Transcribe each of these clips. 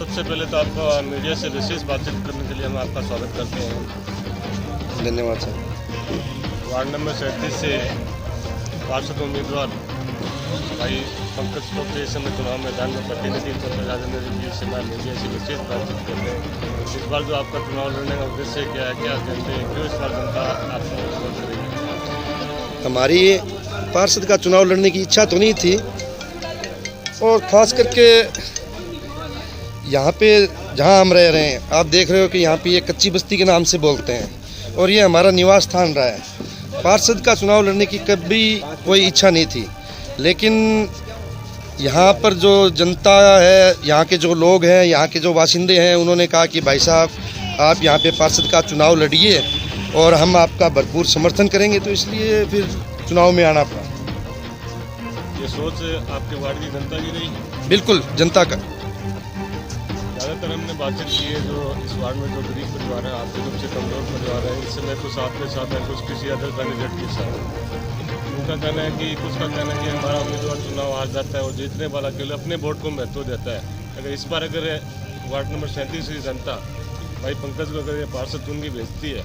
सबसे पहले तो आपको मीडिया से विशेष बातचीत करने के लिए हम आपका स्वागत करते हैं। धन्यवाद सर। वार्ड नंबर 37 से पार्षद उम्मीदवार भाई पंकज को के इस समय चुनाव मैदान में प्रतिनिधित्व कर राजेंद्र जी से मीडिया से विशेष बातचीत करते हैं। इस बार जो आपका चुनाव लड़ने का उद्देश्य क्या है, क्या एजेंडे हैं, क्यों इस बार जनता आपको वोट करेगी? हमारी पार्षद का चुनाव लड़ने की इच्छा तो नहीं थी, और ख़ास करके यहाँ पे जहाँ हम रह रहे हैं, आप देख रहे हो कि यहाँ पे ये कच्ची बस्ती के नाम से बोलते हैं और ये हमारा निवास स्थान रहा है। पार्षद का चुनाव लड़ने की कभी कोई इच्छा नहीं थी, लेकिन यहाँ पर जो जनता है, यहाँ के जो लोग हैं, यहाँ के जो वासिंदे हैं, उन्होंने कहा कि भाई साहब आप यहाँ पे पार्षद का चुनाव लड़िए और हम आपका भरपूर समर्थन करेंगे, तो इसलिए फिर चुनाव में आना पड़ा। ये सोच आपके वार्ड की जनता की रही? बिल्कुल जनता का। ज़्यादातर हमने बातचीत की है जो इस वार्ड में जो गरीब परिवार है, आपके सबसे कमज़ोर परिवार है, इस समय कुछ आपके साथ है, कुछ किसी अदर कैंडिडेट के साथ। उनका कहना है कि कुछ का कहना है कि हमारा उम्मीदवार चुनाव हार जाता है और जीतने वाला केवल अपने वोट को महत्व देता है। अगर इस बार अगर वार्ड नंबर 37 की जनता भाई पंकज को अगर ये पार्षद चुनगी भेजती है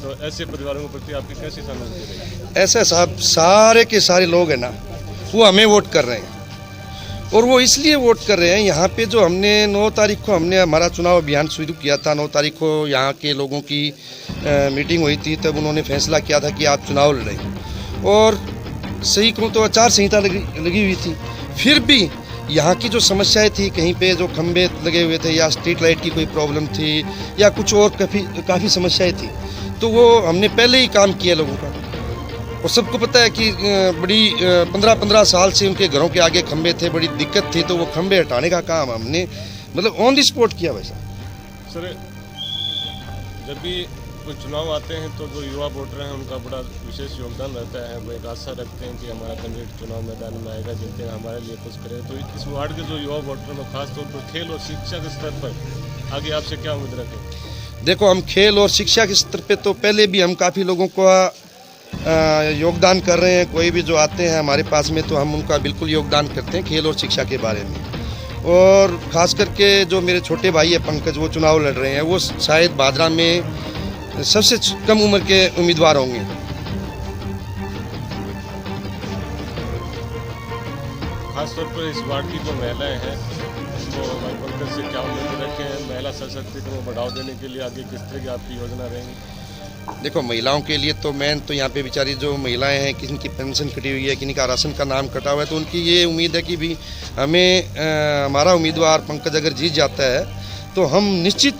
तो ऐसे परिवारों के प्रति आपकी कैसी सहानुभूति रहेगी? ऐसा साहब, सारे के सारे लोग हैं ना, वो हमें वोट कर रहे हैं, और वो इसलिए वोट कर रहे हैं। यहाँ पे जो हमने 9 तारीख को हमने हमारा चुनाव अभियान शुरू किया था, 9 तारीख को यहाँ के लोगों की मीटिंग हुई थी, तब उन्होंने फैसला किया था कि आप चुनाव लड़ें, और सही कहूँ तो आचार संहिता लगी हुई थी। फिर भी यहाँ की जो समस्याएं थी, कहीं पे जो खंभे लगे हुए थे या स्ट्रीट लाइट की कोई प्रॉब्लम थी या कुछ और काफ़ी समस्याएं थी, तो वो हमने पहले ही काम किया लोगों का। और सबको पता है कि बड़ी 15-15 साल से उनके घरों के आगे खंभे थे, बड़ी दिक्कत थी, तो वो खंभे हटाने का काम हमने मतलब ऑन दी स्पॉट किया। वैसा सर, जब भी कोई चुनाव आते हैं तो जो युवा वोटर हैं उनका बड़ा विशेष योगदान रहता है। वो एक आशा रखते हैं कि हमारा कैंडिडेट चुनाव मैदान में आएगा, जीते हमारे लिए कुछ करे। तो इस वार्ड के जो युवा वोटर हैं खासतौर पर खेल और शिक्षा के स्तर पर आगे आपसे क्या उम्मीद रखें? देखो, हम खेल और शिक्षा के स्तर पे तो पहले भी हम काफ़ी लोगों का योगदान कर रहे हैं। कोई भी जो आते हैं हमारे पास में तो हम उनका बिल्कुल योगदान करते हैं खेल और शिक्षा के बारे में। और ख़ास करके जो मेरे छोटे भाई है पंकज, वो चुनाव लड़ रहे हैं, वो शायद भादरा में सबसे कम उम्र के उम्मीदवार होंगे। खासतौर पर इस वार्ड की जो महिलाएं हैं तो भाई पंकज से क्या उम्मीद रखें? महिला सशक्तिकरण को बढ़ावा देने के लिए आगे किस तरह की आपकी योजना रहेंगी? देखो, महिलाओं के लिए तो मेन तो यहाँ पे बेचारी जो महिलाएं हैं, किसी की पेंशन कटी हुई है, किसी का राशन का नाम कटा हुआ है, तो उनकी ये उम्मीद है कि भी हमें हमारा उम्मीदवार पंकज अगर जीत जाता है तो हम निश्चित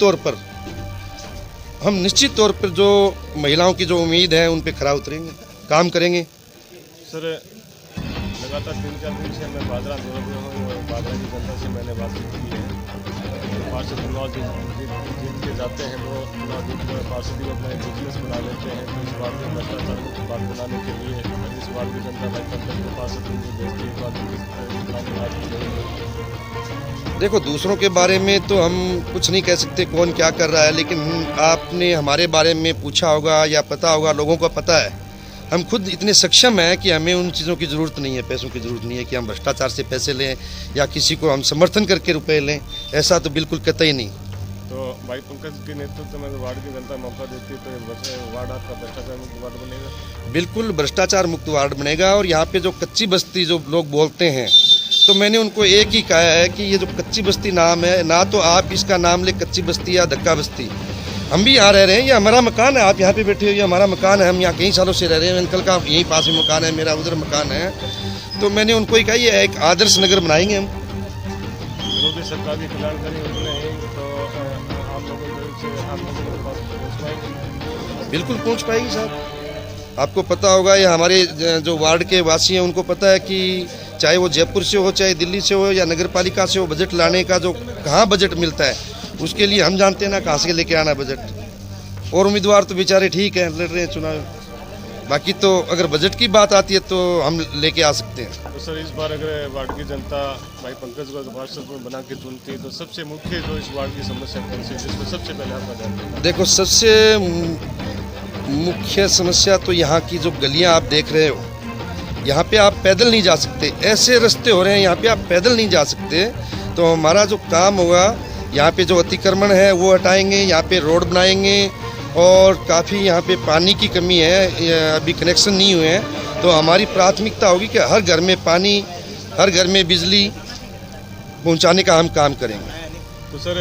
तौर पर जो महिलाओं की जो उम्मीद है उन पे खरा उतरेंगे, काम करेंगे। सर, लगातार 3-4 दिन से मैं बादरा दौरे में हूँ और बादरा की जनता से मैंने बातचीत की है। पार्षद चुनाव जीत के जाते हैं, वो चुनाव जीत कर पार्षदी को अपना बिजनेस बना लेते हैं। तो इस वार्ड में भ्रष्टाचार मुक्त वार्ड बनाने के लिए इस वार्ड की जनता भाई पंकज को पार्षद उनको भेजती है, तो आगे किस तरह की बात की? देखो, दूसरों के बारे में तो हम कुछ नहीं कह सकते कौन क्या कर रहा है, लेकिन आपने हमारे बारे में पूछा होगा या पता होगा, लोगों को पता है। हम खुद इतने सक्षम हैं कि हमें उन चीज़ों की ज़रूरत नहीं है, पैसों की ज़रूरत नहीं है कि हम भ्रष्टाचार से पैसे लें या किसी को हम समर्थन करके रुपए लें, ऐसा तो बिल्कुल कतई नहीं। तो भाई पंकज के नेतृत्व में वार्ड की जनता मौका देती है तो वार्ड आपका भ्रष्टाचार मुक्त वार्ड बनेगा? बिल्कुल भ्रष्टाचार मुक्त वार्ड बनेगा। और यहाँ पे जो कच्ची बस्ती जो लोग बोलते हैं, तो मैंने उनको एक ही कहा है कि ये जो कच्ची बस्ती नाम है ना, तो आप इसका नाम ले कच्ची बस्ती या धक्का बस्ती। हम भी यहाँ रह रहे हैं, ये हमारा मकान है, आप यहाँ पे बैठे हो, ये हमारा मकान है, हम यहाँ कई सालों से रह रहे हैं। अंकल का यहीं पास में मकान है, मेरा उधर मकान है। तो मैंने उनको ही कहा ये एक आदर्श नगर बनाएंगे हम। विरोधी सरकार की कल्याणकारी योजना है तो आम लोगों के पास पहुँच पाएगी? बिल्कुल पहुँच पाएगी साहब। आपको पता होगा, ये हमारे जो वार्ड के वासी हैं उनको पता है कि चाहे वो जयपुर से हो, चाहे दिल्ली से हो या नगर पालिका से हो, बजट लाने का जो कहाँ बजट मिलता है उसके लिए हम जानते हैं ना कहाँ से लेके आना बजट। और उम्मीदवार तो बेचारे ठीक हैं, लड़ रहे हैं चुनाव, बाकी तो अगर बजट की बात आती है तो हम लेके आ सकते हैं। तो सर, इस बार अगर वार्ड की जनता भाई पंकज को पार्षद बना के चुनती है तो सबसे मुख्य जो इस वार्ड की समस्या कौन सी है जिसको सबसे पहले आपका ध्यान देना? देखो, सबसे मुख्य समस्या तो यहाँ की जो गलियाँ आप देख रहे हो, यहाँ पे आप पैदल नहीं जा सकते, ऐसे रास्ते हो रहे हैं यहाँ पे आप पैदल नहीं जा सकते। तो हमारा जो काम होगा यहाँ पे जो अतिक्रमण है वो हटाएंगे, यहाँ पे रोड बनाएंगे और काफ़ी यहाँ पे पानी की कमी है, अभी कनेक्शन नहीं हुए हैं। तो हमारी प्राथमिकता होगी कि हर घर में पानी, हर घर में बिजली पहुँचाने का हम काम करेंगे। तो सर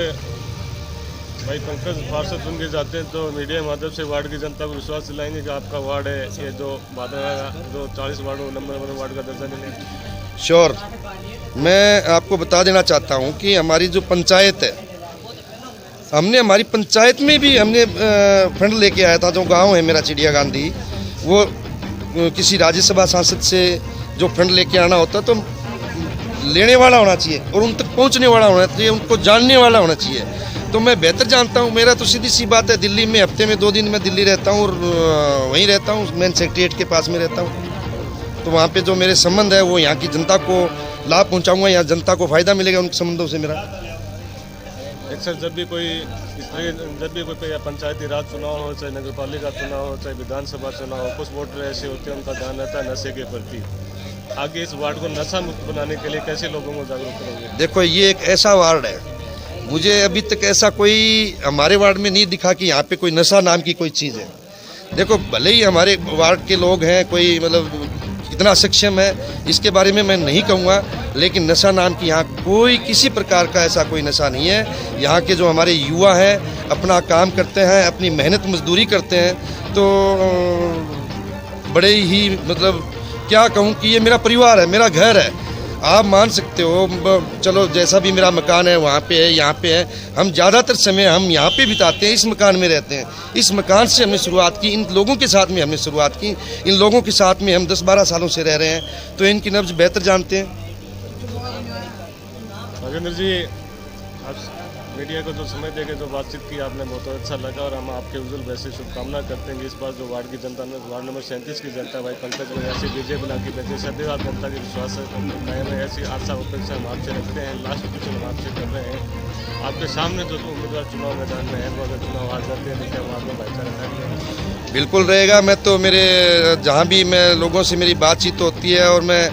भाई पंकज पार्षद चुन के जाते हैं तो मीडिया के माध्यम से वार्ड की जनता को विश्वास दिलाएंगे कि आपका वार्ड है ये जो बादल जो 40 वार्ड नंबर वार्ड का दर्जा मिलेगा। श्योर, मैं आपको बता देना चाहता हूँ कि हमारी जो पंचायत है, हमने हमारी पंचायत में भी हमने फंड लेके आया था। जो गांव है मेरा चिड़िया गांधी, वो किसी राज्यसभा सांसद से जो फंड लेके आना होता तो लेने वाला होना चाहिए और उन तक पहुंचने वाला होना चाहिए, उनको जानने वाला होना चाहिए। तो मैं बेहतर जानता हूं। मेरा तो सीधी सी बात है, दिल्ली में हफ्ते में 2 दिन मैं दिल्ली रहता हूं और वहीं रहता हूं, मेन सेक्रेटरीट के पास में रहता हूं। तो वहाँ पे जो मेरे संबंध है वो यहाँ की जनता को लाभ पहुँचाऊँगा, यहाँ जनता को फ़ायदा मिलेगा उन संबंधों से मेरा। सर जब भी कोई पंचायती राज चुनाव हो, चाहे नगर पालिका चुनाव हो, चाहे विधानसभा चुनाव हो, कुछ वोटर ऐसे होते हैं उनका ध्यान रहता है नशे के प्रति। आगे इस वार्ड को नशा मुक्त बनाने के लिए कैसे लोगों को जागरूक करोगे? देखो, ये एक ऐसा वार्ड है, मुझे अभी तक ऐसा कोई हमारे वार्ड में नहीं दिखा कि यहाँ पे कोई नशा नाम की कोई चीज़ है। देखो, भले ही हमारे वार्ड के लोग हैं, कोई मतलब इतना सक्षम है, इसके बारे में मैं नहीं कहूँगा, लेकिन नशा नाम की यहाँ कोई किसी प्रकार का ऐसा कोई नशा नहीं है। यहाँ के जो हमारे युवा हैं अपना काम करते हैं, अपनी मेहनत मजदूरी करते हैं, तो बड़े ही मतलब क्या कहूँ कि ये मेरा परिवार है, मेरा घर है। आप मान सकते हो, चलो जैसा भी मेरा मकान है वहाँ पे है, यहाँ पे है, हम ज़्यादातर समय हम यहाँ पे बिताते हैं, इस मकान में रहते हैं। इस मकान से हमने शुरुआत की, इन लोगों के साथ में हमने शुरुआत की, इन लोगों के साथ में हम 10-12 सालों से रह रहे हैं, तो इनकी नब्ज बेहतर जानते हैं। राजेंद्र जी, आप मीडिया को जो समय देके जो बातचीत की आपने बहुत अच्छा लगा और हम आपके उज्जवल वैसे शुभकामना करते हैं कि इस बार जो वार्ड की जनता ने, वार्ड नंबर 37 की जनता भाई पंकज में ऐसी बीजेपी बना की वजह से सभी जनता की विश्वास है, ऐसी आशा अपेक्षा हम आपसे रखते हैं। लास्ट क्वेश्चन हम आपसे कर रहे हैं, आपके सामने जो उम्मीदवार चुनाव मैदान में है वो अगर चुनाव आ जाते हैं तो क्या वहाँ पर भाईचारा रहेगा? बिल्कुल रहेगा। मैं तो मेरे जहाँ भी मैं लोगों से मेरी बातचीत होती है और मैं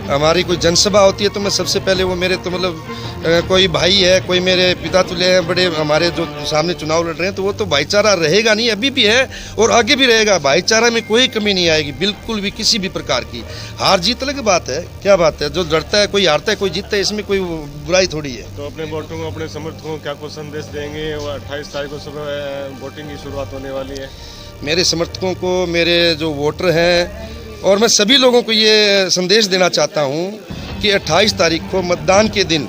हमारी कोई जनसभा होती है तो मैं सबसे पहले वो मेरे तो मतलब कोई भाई है, कोई मेरे पिता तुल्य हैं, बड़े हमारे जो सामने चुनाव लड़ रहे हैं, तो वो तो भाईचारा रहेगा नहीं, अभी भी है और आगे भी रहेगा। भाईचारा में कोई कमी नहीं आएगी, बिल्कुल भी किसी भी प्रकार की। हार जीत अलग बात है, क्या बात है, जो लड़ता है कोई हारता है कोई जीतता है, इसमें कोई बुराई थोड़ी है। तो अपने वोटरों को, अपने समर्थकों को क्या कुछ संदेश देंगे? वो 28 तारीख को सुबह वोटिंग की शुरुआत होने वाली है। मेरे समर्थकों को, मेरे जो वोटर हैं, और मैं सभी लोगों को ये संदेश देना चाहता हूँ कि 28 तारीख को मतदान के दिन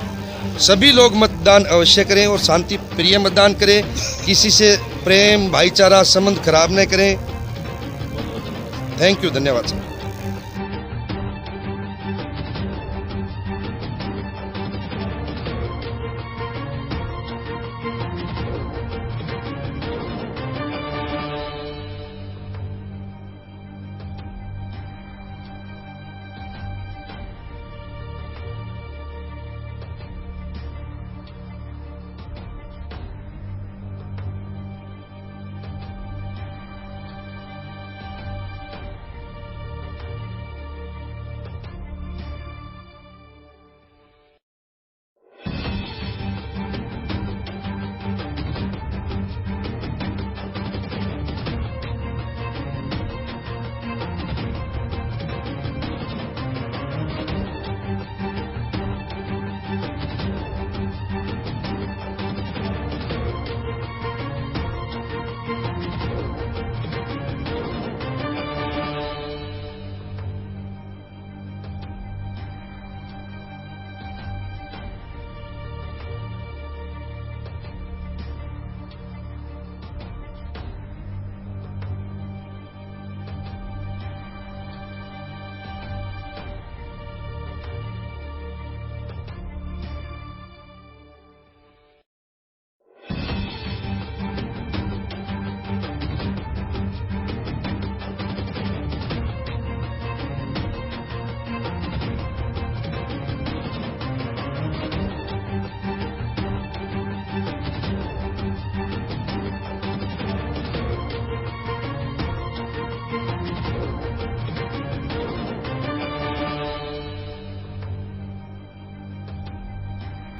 सभी लोग मतदान अवश्य करें और शांति प्रिय मतदान करें, किसी से प्रेम भाईचारा संबंध खराब न करें। थैंक यू, धन्यवाद सर।